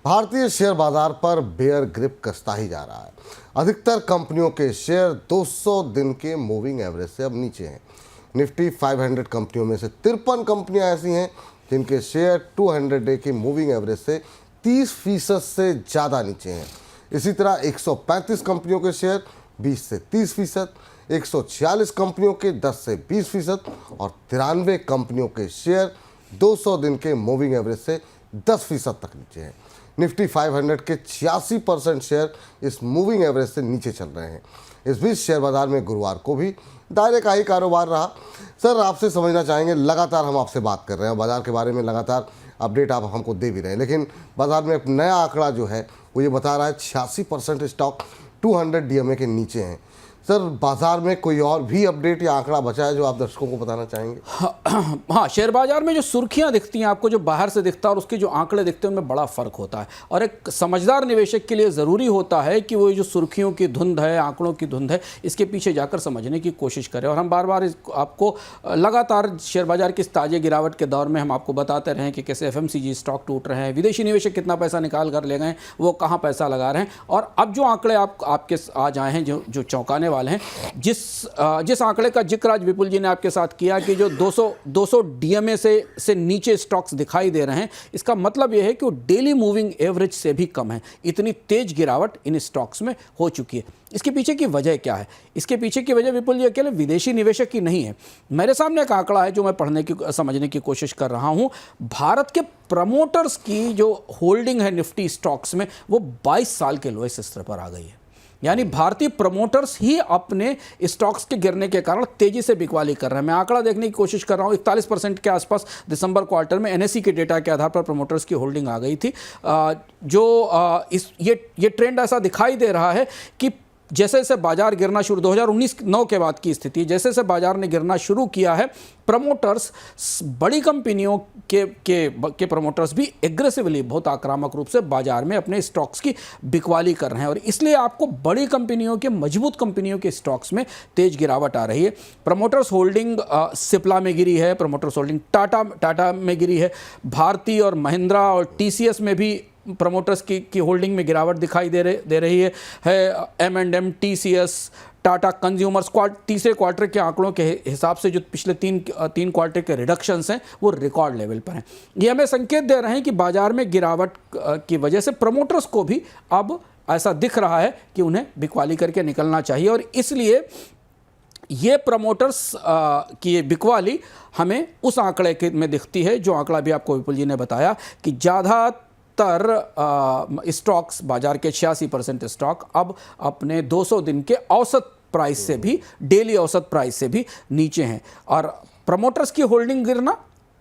भारतीय शेयर बाजार पर बेयर ग्रिप कसता ही जा रहा है। अधिकतर कंपनियों के शेयर 200 दिन के मूविंग एवरेज से अब नीचे हैं। निफ्टी 500 कंपनियों में से 53 कंपनियां ऐसी हैं जिनके शेयर 200 डे की मूविंग एवरेज से 30% से ज़्यादा नीचे हैं। इसी तरह 135 कंपनियों के शेयर 20 से 30%, 146 कंपनियों के 10 से 20% और 93 कंपनियों के शेयर 200 दिन के मूविंग एवरेज से 10% तक नीचे हैं। निफ्टी 500 के 86% शेयर इस मूविंग एवरेज से नीचे चल रहे हैं। इस बीच शेयर बाजार में गुरुवार को भी दायरे का ही कारोबार रहा। सर, आपसे समझना चाहेंगे, लगातार हम आपसे बात कर रहे हैं, बाजार के बारे में लगातार अपडेट आप हमको दे भी रहे हैं, लेकिन बाजार में एक नया आंकड़ा जो है वो ये बता रहा है 86% स्टॉक 200 डीएमए के नीचे हैं। सर, बाजार में कोई और भी अपडेट या आंकड़ा बचा है जो आप दर्शकों को बताना चाहेंगे? हाँ, शेयर बाजार में जो सुर्खियां दिखती हैं आपको, जो बाहर से दिखता है और उसके जो आंकड़े दिखते हैं उनमें बड़ा फर्क होता है। और एक समझदार निवेशक के लिए ज़रूरी होता है कि वो जो सुर्खियों की धुंध है, आंकड़ों की धुंध है, इसके पीछे जाकर समझने की कोशिश करें। और हम बार बार आपको लगातार शेयर बाजार की इस ताज़े गिरावट के दौर में हम आपको बताते रहे कि कैसे FMCG स्टॉक टूट रहे हैं, विदेशी निवेशक कितना पैसा निकाल कर ले गए, वो कहाँ पैसा लगा रहे हैं। और अब जो आंकड़े आपके आज आए हैं जो चौंकाने वाले हैं, जिस आंकड़े का जिक्र आज विपुल जी ने आपके साथ किया कि जो 200 डीएमए से नीचे स्टॉक्स दिखाई दे रहे हैं, इसका मतलब यह है कि वो डेली मूविंग एवरेज से भी कम है। इतनी तेज गिरावट इन स्टॉक्स में हो चुकी है। इसके पीछे की वजह क्या है? इसके पीछे की वजह विपुल जी अकेले विदेशी निवेशक की नहीं है। मेरे सामने एक आंकड़ा है जो मैं समझने की कोशिश कर रहा हूं। भारत के प्रमोटर्स की जो होल्डिंग है निफ्टी स्टॉक्स में, वो 22 साल के लोएस्ट स्तर पर आ गई है। यानी भारतीय प्रमोटर्स ही अपने स्टॉक्स के गिरने के कारण तेजी से बिकवाली कर रहे हैं। मैं आंकड़ा देखने की कोशिश कर रहा हूं, 41% के आसपास दिसंबर क्वार्टर में NSE के डेटा के आधार पर प्रमोटर्स की होल्डिंग आ गई थी। ये ट्रेंड ऐसा दिखाई दे रहा है कि जैसे जैसे बाजार गिरना शुरू 2019-9 के बाद की स्थिति, जैसे जैसे बाजार ने गिरना शुरू किया है, प्रमोटर्स, बड़ी कंपनियों के प्रमोटर्स भी एग्रेसिवली, बहुत आक्रामक रूप से बाजार में अपने स्टॉक्स की बिकवाली कर रहे हैं। और इसलिए आपको बड़ी कंपनियों के, मजबूत कंपनियों के स्टॉक्स में तेज गिरावट आ रही है। प्रमोटर्स होल्डिंग सिप्ला में गिरी है, प्रमोटर्स होल्डिंग टाटा में गिरी है, भारती और महिंद्रा और TCS में भी प्रमोटर्स की होल्डिंग में गिरावट दिखाई दे रही है। M&M, TCS, टाटा कंज्यूमर्स तीसरे क्वार्टर के आंकड़ों के हिसाब से जो पिछले तीन क्वार्टर के रिडक्शंस हैं वो रिकॉर्ड लेवल पर हैं। ये हमें संकेत दे रहे हैं कि बाजार में गिरावट की वजह से प्रमोटर्स को भी अब ऐसा दिख रहा है कि उन्हें बिकवाली करके निकलना चाहिए। और इसलिए ये प्रमोटर्स की बिकवाली हमें उस आंकड़े में दिखती है, जो आंकड़ा भी आपको विपुल जी ने बताया कि ज़्यादातर स्टॉक्स, बाजार के 86% स्टॉक अब अपने 200 दिन के औसत प्राइस से भी, डेली औसत प्राइस से भी नीचे हैं। और प्रमोटर्स की होल्डिंग गिरना,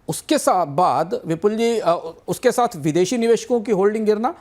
उसके साथ बाद विपुल जी उसके साथ विदेशी निवेशकों की होल्डिंग गिरना,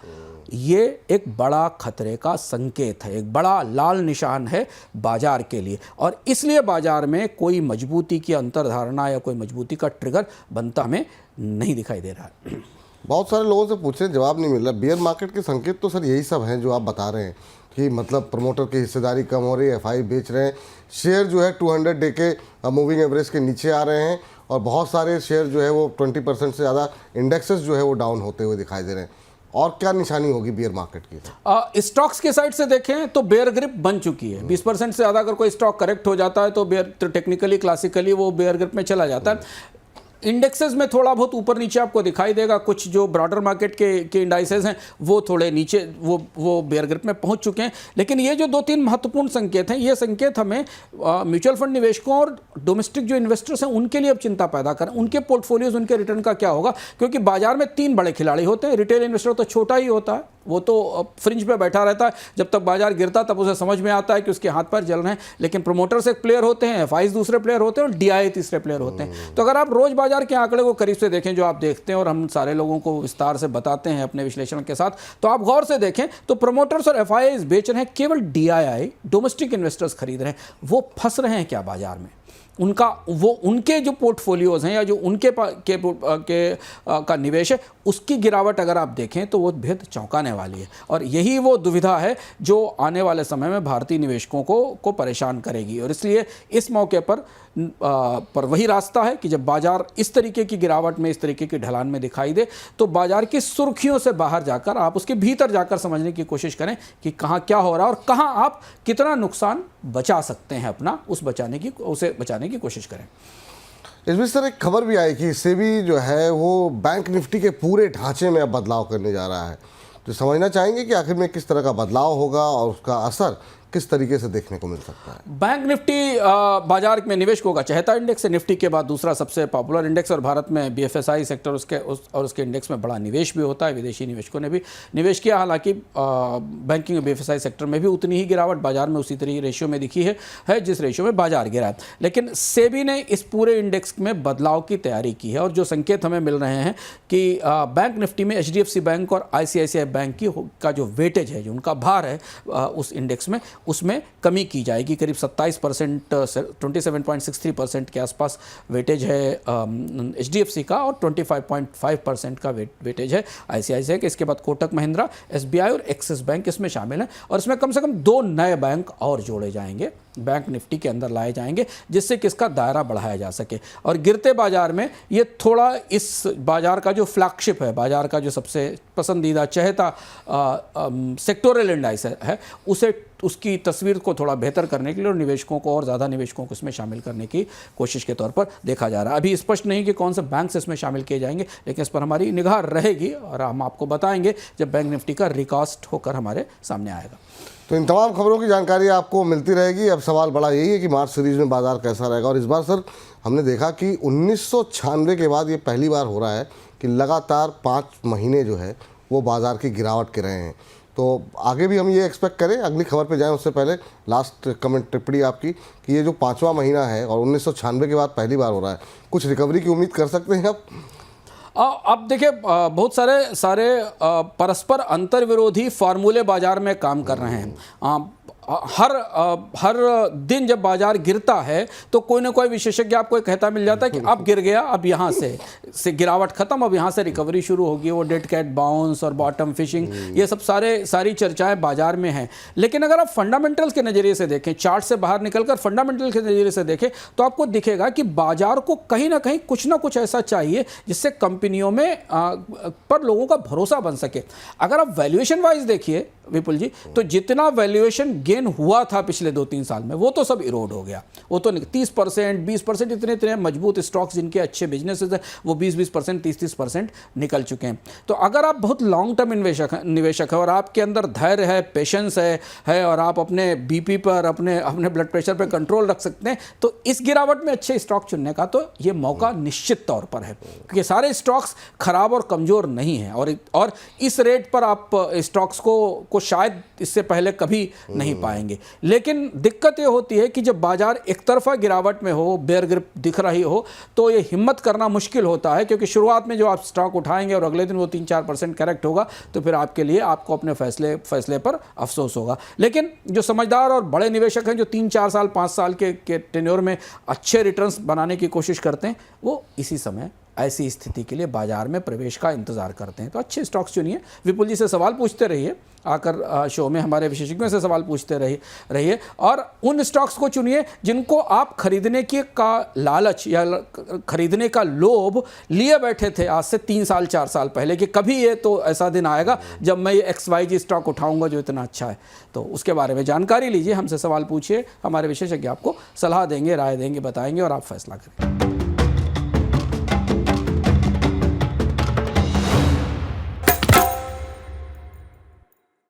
ये एक बड़ा खतरे का संकेत है, एक बड़ा लाल निशान है बाजार के लिए। और इसलिए बाजार में कोई मजबूती की अंतर्धारणा या कोई मजबूती का ट्रिगर बनता हमें नहीं दिखाई दे रहा है। बहुत सारे लोगों से पूछे, जवाब नहीं मिल रहा। बियर मार्केट के संकेत तो सर यही सब हैं जो आप बता रहे हैं कि मतलब प्रमोटर की हिस्सेदारी कम हो रही है, FI बेच रहे हैं, शेयर जो है 200 डे के मूविंग एवरेज के नीचे आ रहे हैं, और बहुत सारे शेयर जो है वो 20% से ज़्यादा इंडेक्सेस जो है वो डाउन होते हुए दिखाई दे रहे हैं। और क्या निशानी होगी बियर मार्केट की? स्टॉक्स के साइड से देखें तो बेयर ग्रिप बन चुकी है। 20% से ज़्यादा अगर कोई स्टॉक करेक्ट हो जाता है तो टेक्निकली, क्लासिकली वो बेयर ग्रिप में चला जाता है। इंडेक्सेस में थोड़ा बहुत ऊपर नीचे आपको दिखाई देगा। कुछ जो ब्रॉडर मार्केट के इंडाइसेस हैं वो थोड़े नीचे, वो बेयर ग्रिप में पहुंच चुके हैं। लेकिन ये जो 2-3 महत्वपूर्ण संकेत हैं, ये संकेत हमें म्यूचुअल फंड निवेशकों और डोमेस्टिक जो इन्वेस्टर्स हैं उनके लिए अब चिंता पैदा करें। उनके पोर्टफोलियोज, उनके रिटर्न का क्या होगा? क्योंकि बाजार में 3 बड़े खिलाड़ी होते हैं। रिटेल इन्वेस्टर तो छोटा ही होता है, वो तो फ्रिंज पे बैठा रहता है। जब तक बाजार गिरता तब उसे समझ में आता है कि उसके हाथ पैर जल रहे हैं। लेकिन प्रमोटर्स एक प्लेयर होते हैं, FIs दूसरे प्लेयर होते हैं और DI तीसरे प्लेयर होते हैं। तो अगर आप रोज बाजार के आंकड़े को करीब से देखें, जो आप देखते हैं और हम सारे लोगों को विस्तार से बताते हैं अपने विश्लेषण के साथ, तो आप गौर से देखें तो प्रमोटर्स और FIs बेच रहे हैं, केवल DII, डोमेस्टिक इन्वेस्टर्स खरीद रहे हैं। वो फंस रहे हैं क्या बाजार में? उनके जो पोर्टफोलियोज हैं या जो उनके का निवेश है उसकी गिरावट अगर आप देखें तो वो बेहद चौंकाने वाली है। और यही वो दुविधा है जो आने वाले समय में भारतीय निवेशकों को परेशान करेगी। और इसलिए इस मौके पर वही रास्ता है कि जब बाजार इस तरीके की गिरावट में, इस तरीके की ढलान में दिखाई दे, तो बाजार की सुर्खियों से बाहर जाकर आप उसके भीतर जाकर समझने की कोशिश करें कि कहाँ क्या हो रहा है और कहाँ आप कितना नुकसान बचा सकते हैं अपना, उसे बचाने की कोशिश करें। इस बीच सर एक खबर भी आई कि सेबी जो है वो बैंक निफ्टी के पूरे ढांचे में अब बदलाव करने जा रहा है। तो समझना चाहेंगे कि आखिर में किस तरह का बदलाव होगा और उसका असर किस तरीके से देखने को मिल सकता है। बैंक निफ्टी बाजार में निवेशकों का चहेता इंडेक्स है। निफ्टी के बाद दूसरा सबसे पॉपुलर इंडेक्स, और भारत में बीएफएसआई सेक्टर उसके इंडेक्स में बड़ा निवेश भी होता है। विदेशी निवेशकों ने भी निवेश किया। हालांकि बैंकिंग और बीएफएसआई सेक्टर में भी उतनी ही गिरावट बाजार में उसी तरीके रेशियो में दिखी है जिस रेशियो में बाजार गिरा है। लेकिन सेबी ने इस पूरे इंडेक्स में बदलाव की तैयारी की है और जो संकेत हमें मिल रहे हैं कि बैंक निफ्टी में एचडीएफसी बैंक और आईसीआईसीआई बैंक का जो वेटेज है, जो उनका भार है उस इंडेक्स में, उसमें कमी की जाएगी। करीब 27%, 27.63% के आसपास वेटेज है एचडीएफसी का और 25.5% का वेटेज है आईसीआईसीआई के। इसके बाद कोटक महिंद्रा, एसबीआई और एक्सिस बैंक इसमें शामिल हैं। और इसमें कम से कम 2 नए बैंक और जोड़े जाएंगे, बैंक निफ्टी के अंदर लाए जाएंगे, जिससे कि इसका दायरा बढ़ाया जा सके। और गिरते बाजार में ये थोड़ा इस बाजार का जो फ्लैगशिप है, बाजार का जो सबसे पसंदीदा चहेता सेक्टोरल इंडाइस है, उसकी तस्वीर को थोड़ा बेहतर करने के लिए और निवेशकों को और ज़्यादा निवेशकों को इसमें शामिल करने की कोशिश के तौर पर देखा जा रहा है। अभी स्पष्ट नहीं कि कौन से बैंक इसमें शामिल किए जाएंगे, लेकिन इस पर हमारी निगाह रहेगी और हम आपको बताएंगे जब बैंक निफ्टी का रिकास्ट होकर हमारे सामने आएगा। तो इन तमाम खबरों की जानकारी आपको मिलती रहेगी। अब सवाल बड़ा यही है कि मार्च सीरीज में बाजार कैसा रहेगा। और इस बार सर हमने देखा कि 1996 के बाद ये पहली बार हो रहा है कि लगातार 5 महीने जो है वो बाजार की गिरावट के रहे हैं। तो आगे भी हम ये एक्सपेक्ट करें, अगली खबर पे जाएं उससे पहले लास्ट कमेंट टिप्पणी आपकी कि ये जो 5वां महीना है और 1996 के बाद पहली बार हो रहा है, कुछ रिकवरी की उम्मीद कर सकते हैं आप? अब देखिए, बहुत सारे परस्पर अंतर्विरोधी फार्मूले बाजार में काम कर रहे हैं। हर दिन जब बाजार गिरता है तो कोई ना कोई विशेषज्ञ आपको कहता मिल जाता है कि अब गिर गया, अब यहाँ से गिरावट खत्म, अब यहाँ से रिकवरी शुरू होगी। वो डेड कैट बाउंस और बॉटम फिशिंग, ये सब सारी चर्चाएं बाजार में हैं। लेकिन अगर आप फंडामेंटल्स के नज़रिए से देखें, चार्ट से बाहर निकलकर फंडामेंटल के नज़रिए से देखें, तो आपको दिखेगा कि बाजार को कहीं ना कुछ ऐसा चाहिए जिससे कंपनियों में पर लोगों का भरोसा बन सके। अगर आप वैल्यूएशन वाइज देखिए विपुल जी, तो जितना वैल्यूएशन गेन हुआ था पिछले 2-3 साल में, वो तो सब इरोड हो गया। वो तो 30%, 20% इतने मजबूत स्टॉक्स जिनके अच्छे बिजनेसेस हैं, वो 20% 30% निकल चुके हैं। तो अगर आप बहुत लॉन्ग टर्म निवेशक है और आपके अंदर धैर्य है, पेशेंस है और आप अपने बीपी पर, अपने ब्लड प्रेशर पर कंट्रोल रख सकते हैं, तो इस गिरावट में अच्छे स्टॉक चुनने का तो ये मौका निश्चित तौर पर है, क्योंकि सारे स्टॉक्स खराब और कमज़ोर नहीं हैं। और इस रेट पर आप स्टॉक्स को शायद इससे पहले कभी नहीं पाएंगे। लेकिन दिक्कत ये होती है कि जब बाजार एक तरफा गिरावट में हो, बेयर ग्रिप दिख रही हो, तो ये हिम्मत करना मुश्किल होता है, क्योंकि शुरुआत में जो आप स्टॉक उठाएंगे और अगले दिन वो 3-4% करेक्ट होगा, तो फिर आपके लिए आपको अपने फैसले पर अफसोस होगा। लेकिन जो समझदार और बड़े निवेशक हैं, जो 3-4 साल 5 साल के टेन्योर में अच्छे रिटर्न्स बनाने की कोशिश करते हैं, वो इसी समय ऐसी स्थिति के लिए बाजार में प्रवेश का इंतजार करते हैं। तो अच्छे स्टॉक्स चुनिए। विपुल जी से सवाल पूछते रहिए, आकर शो में हमारे विशेषज्ञों से सवाल पूछते रहिए और उन स्टॉक्स को चुनिए जिनको आप खरीदने का लालच या खरीदने का लोभ लिए बैठे थे आज से 3 साल 4 साल पहले, कि कभी ये तो ऐसा दिन आएगा जब मैं ये XYZ स्टॉक उठाऊंगा जो इतना अच्छा है। तो उसके बारे में जानकारी लीजिए, हमसे सवाल पूछिए, हमारे विशेषज्ञ आपको सलाह देंगे, राय देंगे, बताएंगे और आप फैसला करें।